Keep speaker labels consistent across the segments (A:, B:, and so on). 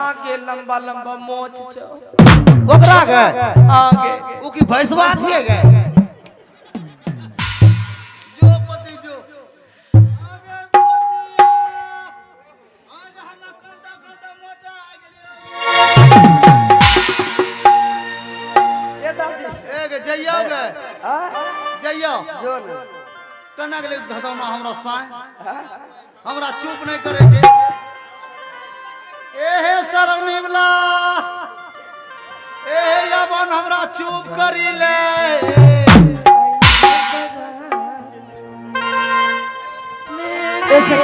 A: आगे लंबा लंबा मोछ छो
B: ओकरा के
A: आगे
B: उ की भैंसवा छिए गे जो पति जो आगे मोतिया आज हम कंदा कंदा मोटा आ गेलिए
C: ये दादी
B: ए गे जइयो गे
C: हां
B: जइयो
C: जो न
B: कना गेले धतमा हमरा साय हमरा चुप नहीं करे छे एहे सरवनीवला एहे यावन हमरा चुप करी ले
C: ऐसे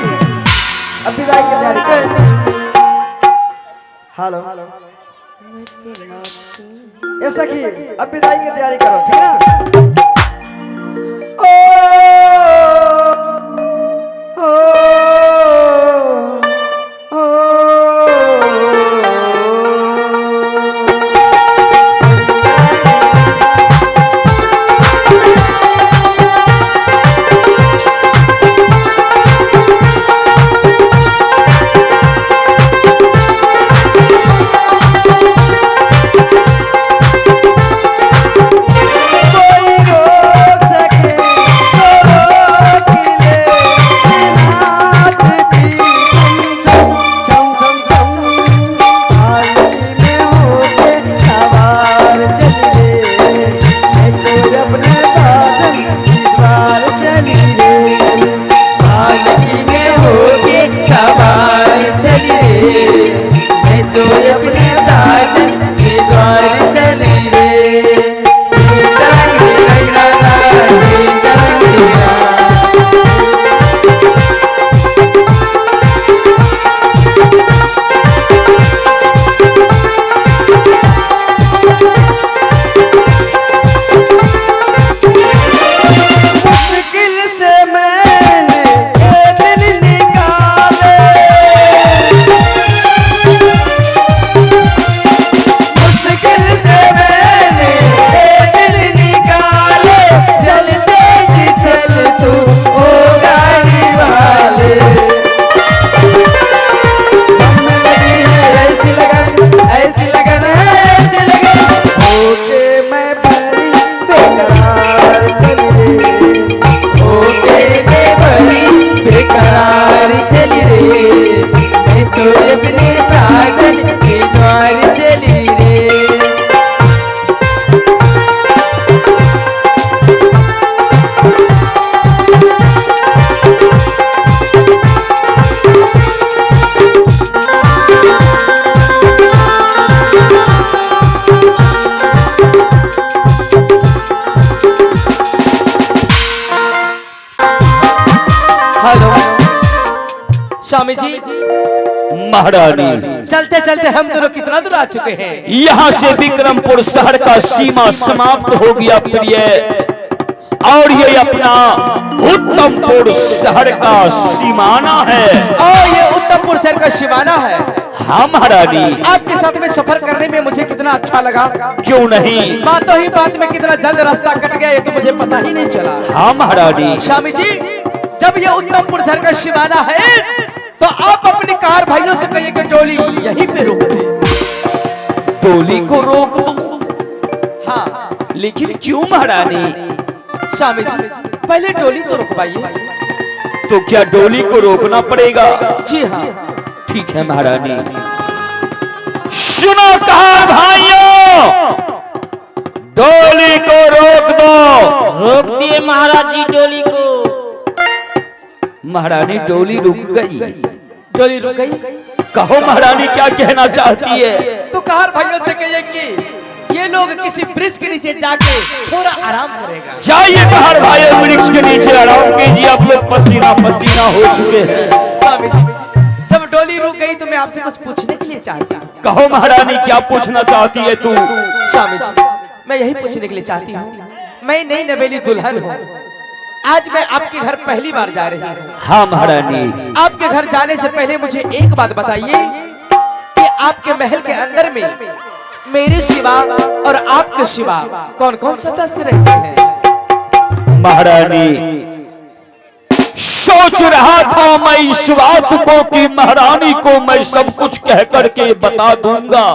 C: अब विदाई की तैयारी कर हेलो ऐसा की अब विदाई की तैयारी करो ठीक है
A: स्वामी जी
D: महारानी
A: चलते चलते हम दोनों कितना दूर आ चुके हैं
D: यहाँ से विक्रमपुर शहर का सीमा समाप्त हो गया प्रिय और ये अपना उत्तमपुर शहर का सीमाना है
A: और ये उत्तमपुर शहर का सीमाना है
D: हाँ महारानी
A: आपके साथ में सफर करने में मुझे कितना अच्छा लगा
D: क्यों नहीं
A: बातों ही बात में कितना जल्द रास्ता कट गया ये तो मुझे पता ही नहीं चला
D: हाँ महारानी
A: स्वामी जी जब ये उत्तमपुर शहर का सीमाना है तो आप अपने कार भाइयों से कहिए कि टोली यहीं पे रोक दे
D: टोली को रोक दो
A: हाँ
D: लेकिन क्यों महारानी
A: स्वामी जी पहले टोली तो रुकवाइए
D: तो क्या डोली को रोकना पड़ेगा
A: जी हाँ
D: ठीक है महारानी सुनो कार भाइयों डोली को रोक दो
E: रोक दिए महाराज जी डोली को
D: महारानी डोली रुक गई
A: टोली रुक गई
D: कहो महारानी क्या कहना चाहती है
A: तो कार भाइयों से कहिए कि ये लोग किसी ब्रिज के नीचे जाके थोड़ा आराम करेगा
D: जाइए कार भाइयों वृक्ष के नीचे आराम कीजिए आप लोग पसीना पसीना हो चुके हैं
A: स्वामी जी जब डोली रुक गई तो मैं आपसे कुछ पूछने के लिए चाहती हूँ
D: कहो महारानी क्या पूछना चाहती है तू
A: स्वामी जी मैं यही पूछने के लिए चाहती हूँ मैं नई नवेली दुल्हन हूँ आज मैं आपके घर पहली बार जा रही हूँ
D: हाँ महारानी
A: आपके घर जाने से पहले मुझे एक बात बताइए कि आपके महल के अंदर में मेरे सिवा और आपके सिवा कौन कौन सदस्य रहते हैं
D: महारानी 16 सोच रहा था मैं इस बात को कि महारानी को मैं सब कुछ कह करके बता दूंगा।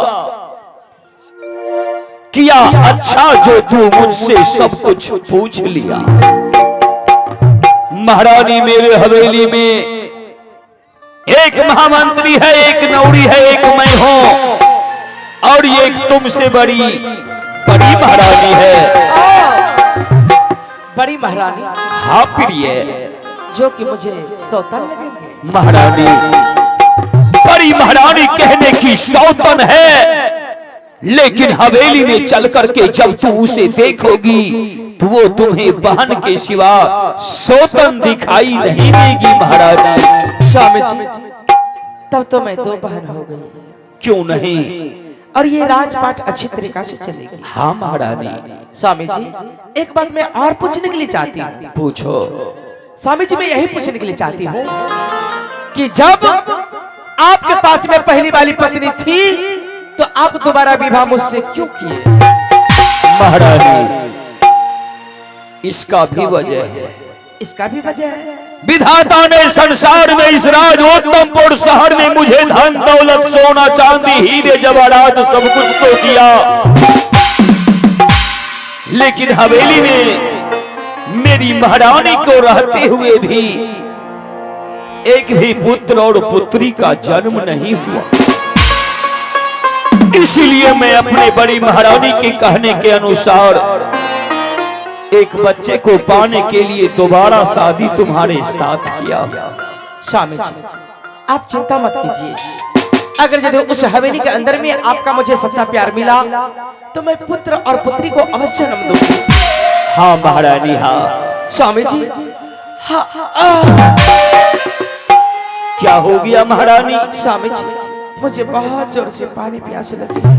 D: किया अच्छा जो तू मुझसे सब कुछ पूछ लिया। महारानी मेरे हवेली में एक महामंत्री है, एक नौरी है, एक मैं हूं, और ये एक तुमसे बड़ी महारानी है।
A: बड़ी महारानी?
D: हाँ प्रिय,
A: जो कि मुझे सौतन लगेंगे।
D: महारानी, बड़ी महारानी कहने की सौतन है, लेकिन हवेली में चल करके जब तू उसे देखोगी तो वो तुम्हें बहन के सिवा सौतन दिखाई नहीं देगी। महारानी
A: स्वामी जी, तब तो मैं दो बहन हो गई।
D: क्यों नहीं?
A: और ये राजपाट अच्छी तरीका से चलेगी।
D: हाँ महारानी।
A: स्वामी जी, एक बात मैं और पूछने के लिए चाहती हूँ।
D: पूछो।
A: स्वामी जी, मैं यही पूछने के लिए चाहती हूँ कि जब आपके पास में पहली वाली पत्नी थी तो आप दोबारा विवाह मुझसे क्यों किए?
D: महारानी, इसका भी वजह है।
A: इसका भी वजह है?
D: विधाता ने संसार में इस राजोत्तमपुर शहर में मुझे धन दौलत सोना चांदी हीरे जवाहरात सब कुछ तो दिया, लेकिन हवेली में मेरी महारानी को रहते हुए भी एक भी पुत्र और पुत्री का जन्म नहीं हुआ। इसलिए मैं अपने बड़ी महारानी के कहने के अनुसार एक बच्चे को पाने के लिए दोबारा शादी तुम्हारे साथ किया।
A: स्वामी जी, आप चिंता मत कीजिए। अगर यदि उस हवेली के अंदर में आपका मुझे सच्चा प्यार मिला तो मैं पुत्र और पुत्री को अवश्य जन्म दूंगी।
D: हाँ महारानी, हाँ।
A: स्वामी जी, हाँ।
D: क्या हो गया महारानी?
A: स्वामी जी, मुझे बहुत जोर से पानी प्यास लगी है।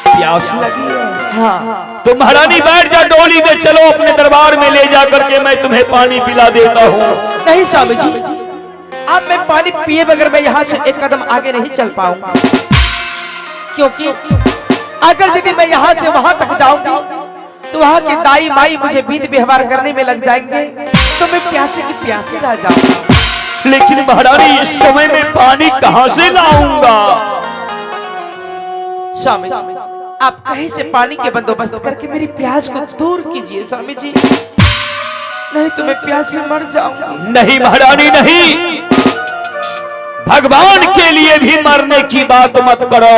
D: प्यास लगी है?
A: हाँ।
D: तो महारानी बैठ जा, डोली में चलो, अपने दरबार में ले जा करके मैं तुम्हें पानी पिला देता हूँ।
A: नहीं स्वामी जी, अब मैं पानी पिए बगैर मैं यहाँ से एक कदम आगे नहीं चल पाऊंगा, क्योंकि अगर यदि मैं यहाँ से वहां तक जाऊंगा तो वहां के दाई माई मुझे विध व्यवहार करने में लग जाएंगे, तो मैं प्यासे की प्यासे रह जाऊंगा।
D: लेकिन महारानी, इस समय में पानी कहां से लाऊंगा?
A: स्वामी जी, आप कहीं से पानी के बंदोबस्त करके मेरी प्यास को दूर कीजिए स्वामी जी, नहीं तो मैं प्यास से मर जाऊंगी।
D: नहीं महारानी, नहीं। भगवान के लिए भी मरने की बात मत करो।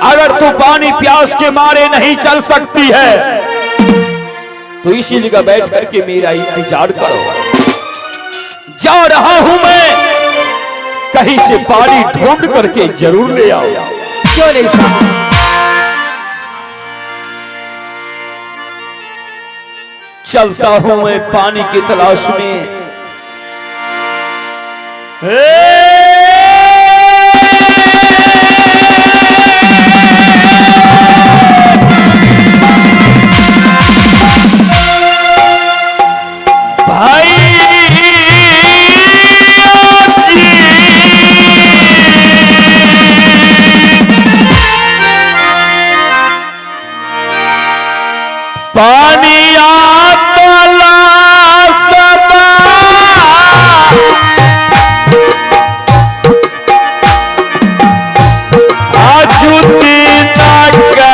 D: अगर तू पानी प्यास के मारे नहीं चल सकती है तो इसी जगह बैठ करके मेरा इंतजार करो। जा रहा हूं मैं, कहीं से पानी ढूंढ करके जरूर ले आओ।
A: क्यों नहीं स्वामी?
D: चलता हूं मैं पानी की तलाश में। भाई पानी आतला सबा आजुती नाका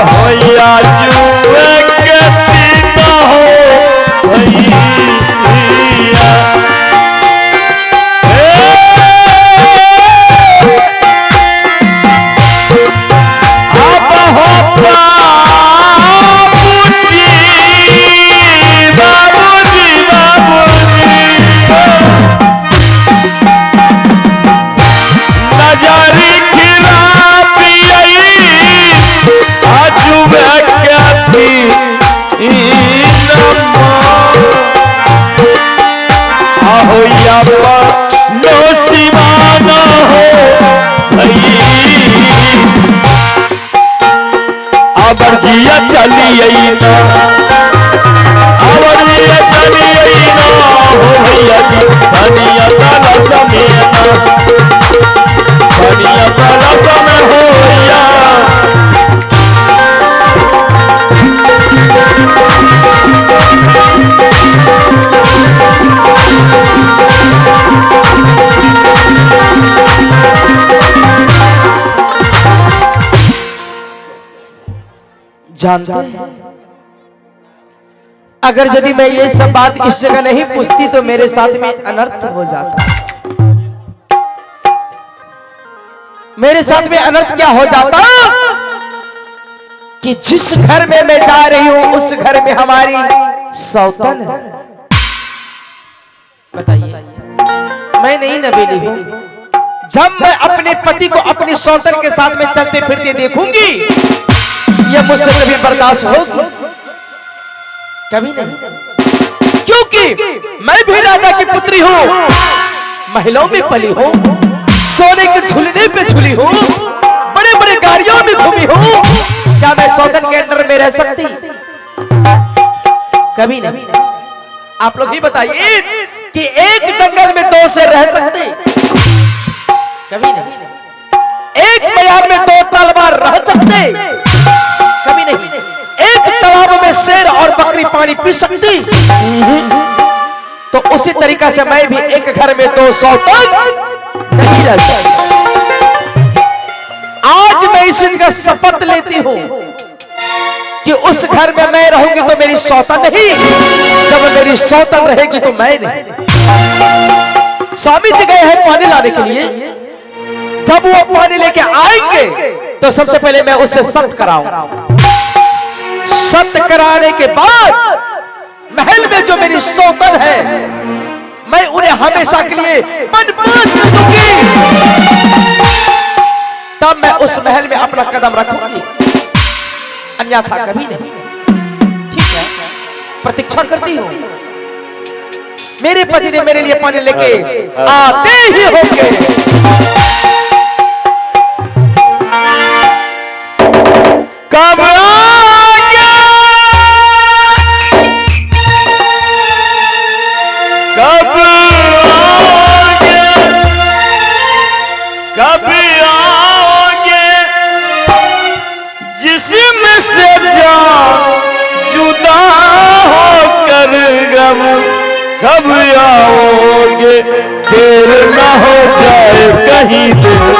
D: होया जुए के पीता हो भैया। नो सिवाना हो आबर जिया चलिए ना, आबर जिया चलिए ना हो भैया जी। धनिया ताला समेना, धनिया
A: जानते हैं, अगर यदि मैं ये सब बात इस जगह नहीं पूछती तो मेरे साथ में अनर्थ हो जाता। मेरे साथ में अनर्थ क्या हो जाता कि जिस घर में मैं जा रही हूं उस घर में हमारी सौतन है। बताइए, मैं नहीं नबेली हूं। जब मैं अपने पति को अपनी सौतन के साथ में चलते फिरते देखूंगी, यह मुझसे कभी बर्दाश्त होगी? कभी नहीं, क्योंकि मैं भी राजा की पुत्री हूं, महलों में पली हूं, सोने के झूलने पे झूली हूं, बड़े बड़े गाड़ियों में घूमी हूं। क्या मैं सौतन के अंडर में रह सकती? कभी नहीं। आप लोग ही बताइए कि एक जंगल में दो शेर रह सकते? कभी नहीं। एक मैदान में दो तलवार रह सकते? कभी नहीं। एक तालाब में शेर और बकरी पानी पी सकती? तो उसी तरीका से मैं भी एक घर में दो सौतन नहीं रह सकती। आज मैं इस चीज का शपथ लेती हूं कि उस घर में मैं रहूंगी तो मेरी सौतन नहीं, जब मेरी सौतन रहेगी तो मैं नहीं। स्वामी जी गए हैं पानी लाने के लिए। जब वो पानी लेके आएंगे तो सबसे पहले मैं उससे सत्य कराऊंगा। सत्य कराने के बाद महल में जो मेरी सौतन है मैं उन्हें हमेशा के लिए बनवास में दूंगी। तब मैं उस महल में अपना कदम रखूंगी, अन्यथा कभी नहीं। ठीक है, प्रतीक्षा करती हूं। मेरे पति ने मेरे लिए पानी लेके आते ही होंगे।
D: कब आगे, कब आओगे, कब आओगे, जिस्म से जान जुदा होकर गम, कब आओगे, देर न हो जाए कहीं दूर।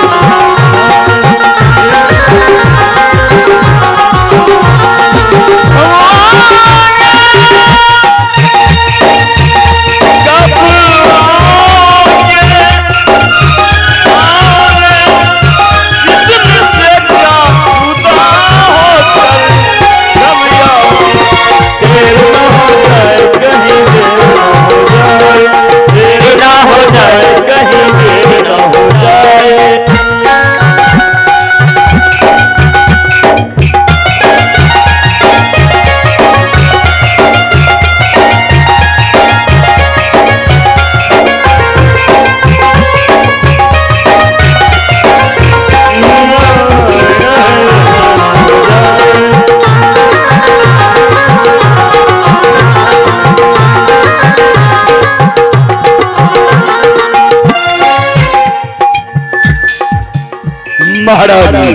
D: महाराज,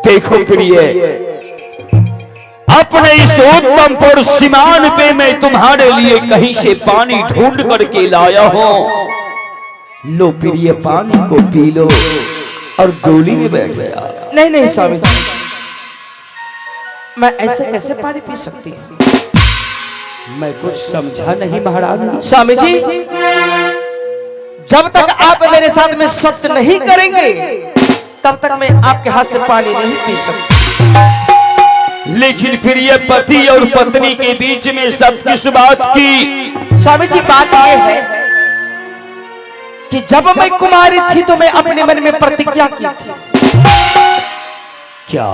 D: देखो प्रिय, अपने इस उत्तम पुर सीमान पे मैं तुम्हारे लिए कहीं से पानी ढूंढ करके लाया हूं। लो प्रिय, पानी को पी लो और डोली में बैठ जा।
A: नहीं नहीं स्वामी जी, मैं ऐसे कैसे पानी पी सकती हूँ?
D: मैं कुछ समझा नहीं महाराज।
A: स्वामी जी, जब तक आप मेरे साथ में सत्य नहीं करेंगे तब तक मैं आपके हाथ से पानी नहीं पी सकती।
D: लेकिन फिर ये पति और पत्नी के बीच में सब किस बात की?
A: स्वामी जी, बात यह है कि जब मैं कुमारी थी तो मैं अपने मन में प्रतिज्ञा की थी।
D: क्या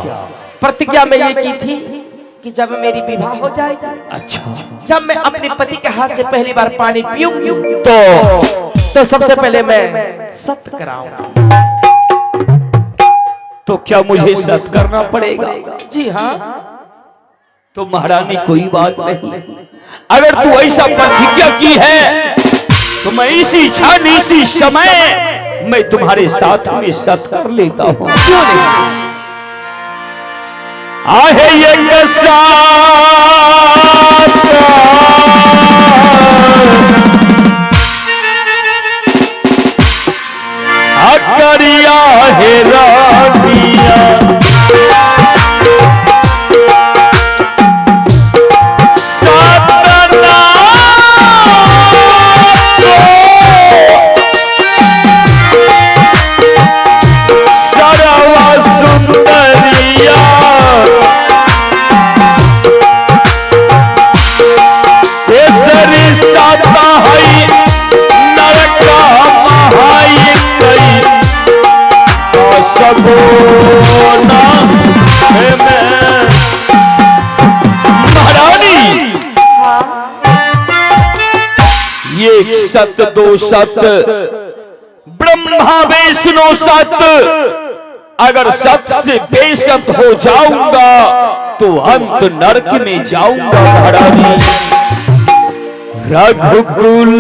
A: प्रतिज्ञा में ये की थी कि जब मेरी विवाह हो जाएगी,
D: अच्छा,
A: जब मैं अपने पति के हाथ से पहली बार पानी पीऊंगी
D: तो
A: सबसे पहले मैं सत्य कराऊंगी।
D: तो क्या मुझे सत्य करना पड़ेगा?
A: जी हाँ।
D: तो महारानी कोई बात नहीं, अगर तू ऐसा प्रतिज्ञा की है तो मैं इसी क्षण इसी समय मैं तुम्हारे साथ में सत्य कर लेता हूं। क्यों नहीं? आहे ये करिया है रानिया सतना सरवा सुंदरिया केसरी साता है नरका महाई कई सबोना है मैं महारानी एक सत दो सत ब्रह्मा विष्णु सत अगर सत से बेसत हो जाऊंगा तो अंत नरक में जाऊंगा महारानी रघुकुल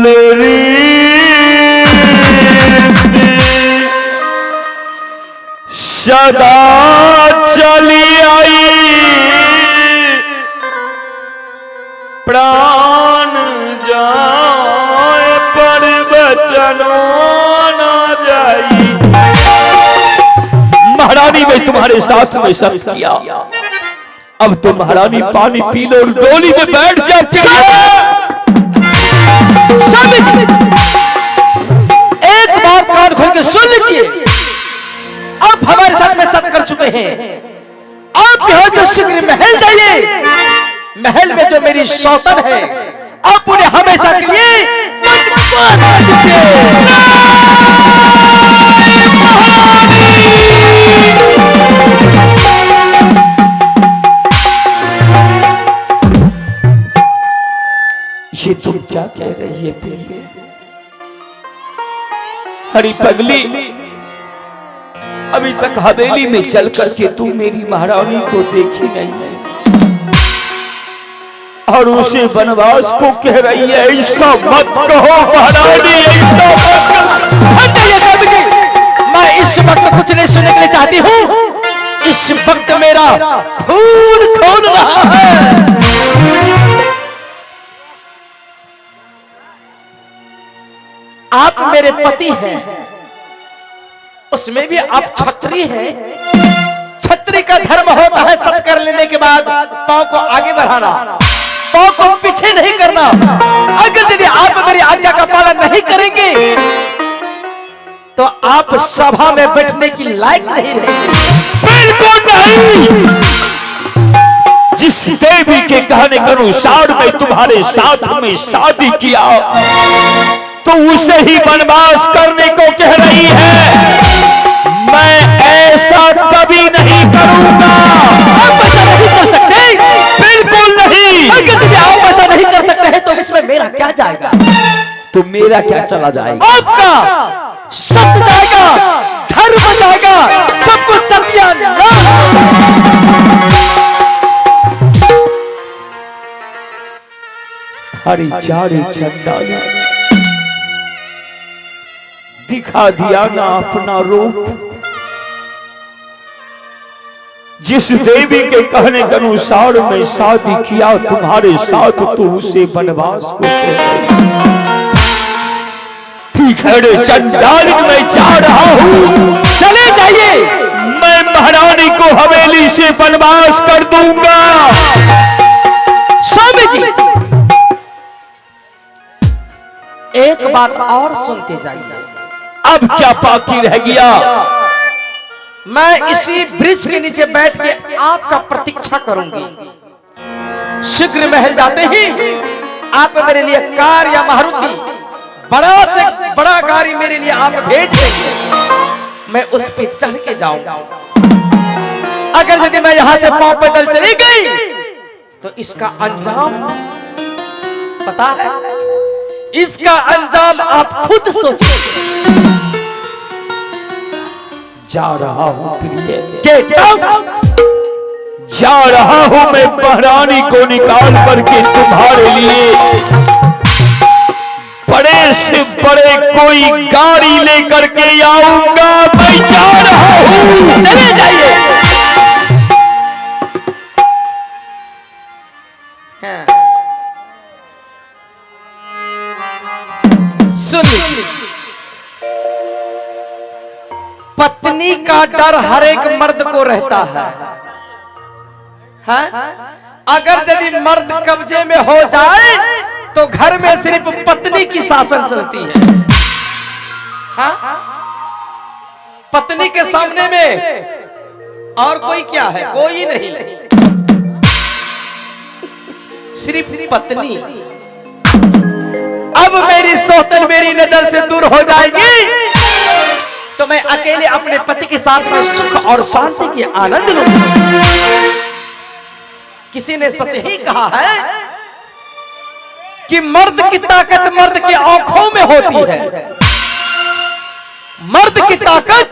D: सदा चली आई प्राण जाए पर बचनो न जाई महारानी मैं तुम्हारे साथ में सब किया अब तो महारानी पानी पी लो और डोली में बैठ जाओ
A: एक बात कान खोल के सुन लीजिए आप हमारे साथ में सत कर चुके हैं आप यहाँ से शीघ्र महल जाइए महल में जो मेरी सौतन है आप उन्हें हमेशा के लिए बर्बाद कर दीजिए।
D: ये तुम क्या कह रही है प्रिय हरी पगली अभी तक हवेली में चल करके तू मेरी महारानी को देखी नहीं और उसे वनवास को कह रही है ऐसा मत कहो महारानी ऐसा मत कहो।
A: मैं इस वक्त कुछ नहीं सुनने के लिए चाहती हूँ इस वक्त मेरा खून खोल रहा है। आप मेरे पति हैं उसमें भी आप छत्री हैं छत्री का धर्म होता है सत कर लेने के बाद पांव को आगे बढ़ाना पांव को पीछे नहीं करना अगर यदि आप मेरी आज्ञा का पालन नहीं करेंगे तो आप सभा में बैठने की लायक नहीं रहेंगे।
D: बिल्कुल नहीं जिस देवी के कहने के अनुसार मैं तुम्हारे साथ में शादी किया तो उसे ही वनवास करने को कह रही है मैं ऐसा कभी नहीं करूंगा।
A: आप ऐसा नहीं कर सकते
D: बिल्कुल नहीं
A: अगर यदि आप ऐसा नहीं कर सकते हैं तो इसमें मेरा क्या जाएगा
D: तो मेरा क्या चला जाएगा
A: आपका सत्य जाएगा धर्म जाएगा सब कुछ सत्यानाश।
D: हरी चारी चंडाली दिखा दिया ना अपना रूप जिस देवी के कहने के अनुसार मैं शादी किया तुम्हारे साथ तो उसे वनवास को ठीक है रे चंडाल मैं जा रहा हूँ
A: चले जाइए
D: मैं महारानी को हवेली से वनवास कर दूंगा।
A: स्वामी जी एक बात और सुनते जाइए
D: अब क्या बाकी रह गया
A: मैं इसी वृक्ष के नीचे बैठ के आपका प्रतीक्षा करूंगी शीघ्र महल जाते ही आप मेरे लिए कार या मारुति बड़ा से बड़ा गाड़ी मेरे लिए आप भेज देंगे मैं उस पे चढ़ के जाऊंगा। अगर यदि मैं यहां से पांव पैदल चली गई तो इसका अंजाम पता है इसका अंजाम आप खुद सोचिए।
D: जा रहा हूं प्रिय जा रहा हूं मैं महारानी को निकाल करके तुम्हारे लिए बड़े से बड़े कोई गाड़ी लेकर के आऊंगा मैं जा रहा हूं
A: चले जाइए। सुन लीजिए का डर हर एक मर्द को रहता है? अगर यदि मर्द कब्जे में हो जाए तो घर में सिर्फ पत्नी की शासन चलती है। पत्नी के सामने में और कोई क्या है? कोई नहीं, सिर्फ पत्नी। अब मेरी सौतन मेरी नजर से दूर हो जाएगी तो मैं अकेले अपने पति के साथ में सुख और शांति की आनंद लूंगा। किसी ने सच ही कहा है कि मर्द की ताकत मर्द की आंखों में होती है। मर्द की ताकत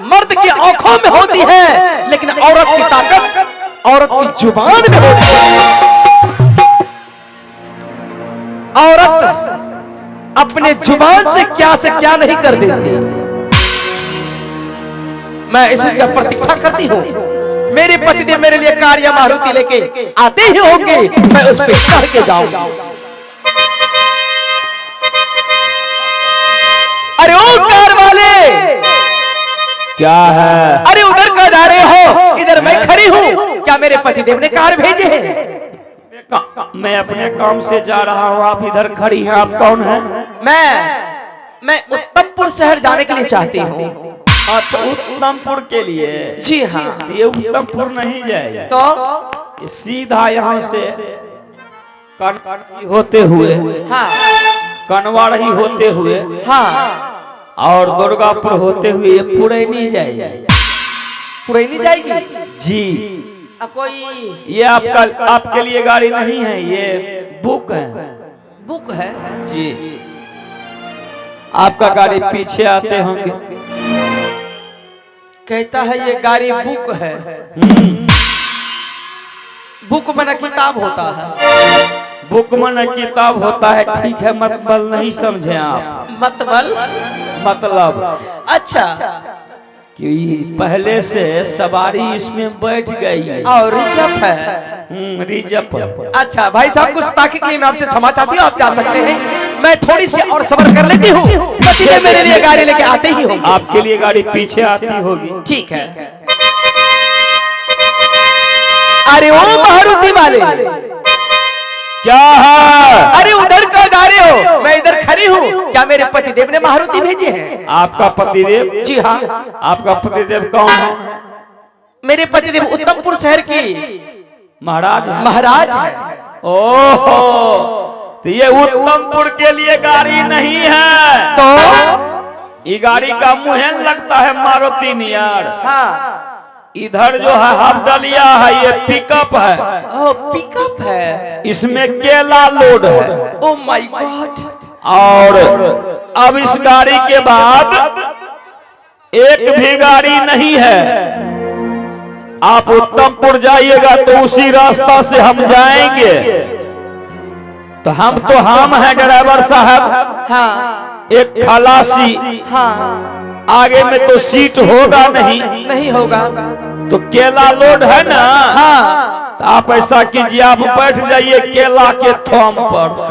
A: मर्द की आंखों में होती है, लेकिन औरत की ताकत औरत की जुबान में होती है। औरत अपने जुबान से क्या नहीं कर देती। मैं इस चीज का प्रतीक्षा करती हूँ। मेरे पतिदेव मेरे लिए कार्य मारुति लेके आते ही होंगे, मैं उस पे चढ़ के जाऊंगा। अरे ओ कार वाले,
D: क्या है?
A: अरे उधर कहाँ जा रहे हो? इधर मैं खड़ी हूँ। क्या मेरे पतिदेव ने कार भेजे हैं?
D: मैं अपने काम से जा रहा हूँ, आप इधर खड़ी हैं। आप कौन हैं?
A: मैं उत्तमपुर शहर जाने के लिए चाहती हूँ।
D: अच्छा, उत्तमपुर के लिए?
A: जी हाँ।
D: ये उत्तमपुर नहीं जाए
A: तो
D: सीधा यहाँ से कनवाड़ी होते हुए,
A: हाँ,
D: कनवाड़ी होते हुए,
A: हाँ,
D: और दुर्गापुर होते हुए ये पुरैनी जाएगी।
A: पुरैनी जाएगी
D: जी।
A: कोई
D: ये आपके लिए गाड़ी नहीं है, ये बुक है।
A: बुक है
D: जी। आपका गाड़ी पीछे आते होंगे।
A: कहता है ये गाड़ी बुक है। बुक मना किताब होता है।
D: बुक मना किताब होता है, ठीक है। मतलब नहीं समझे आप? मतलब
A: अच्छा,
D: कि पहले से सवारी इसमें बैठ गई
A: और रिजर्व है।
D: रिजर्व।
A: अच्छा भाई साहब, कुछ ताकि के लिए मैं आपसे क्षमा चाहती हूँ, आप जा सकते हैं। मैं थोड़ी सी और सब्र कर लेती हूँ। पति मेरे लिए गाड़ी लेके आते ही होंगे।
D: आपके लिए गाड़ी पीछे आती होगी।
A: ठीक है। अरे ओ मारुति वाले,
D: क्या है?
A: अरे उधर कहाँ जा रहे हो? मैं इधर खड़ी हूँ। क्या मेरे पतिदेव ने मारुति भेजे हैं?
D: आपका पतिदेव?
A: जी हाँ।
D: आपका पतिदेव कौन है?
A: मेरे पतिदेव उत्तमपुर शहर की
D: महाराज है।
A: महाराज है।
D: ओहो, तो ये उत्तमपुर के लिए गाड़ी नहीं है।
A: तो
D: ये गाड़ी का मुहैन लगता है मारुति नियर।
A: हाँ,
D: इधर जो है हबडलिया है, ये पिकअप है।
A: ओ पिकअप है।
D: इसमें केला लोड है।
A: Oh my God.
D: और अब इस गाड़ी के बाद एक भी गाड़ी नहीं है। आप उत्तमपुर जाइएगा तो उसी रास्ता से हम जाएंगे। तो हम हैं ड्राइवर साहब।
A: हाँ,
D: एक खलासी।
A: हाँ,
D: आगे में तो सीट होगा
A: नहीं होगा।
D: तो केला लोड है ना।
A: हाँ,
D: तो आप ऐसा कीजिए, आप बैठ जाइए केला के थम पर।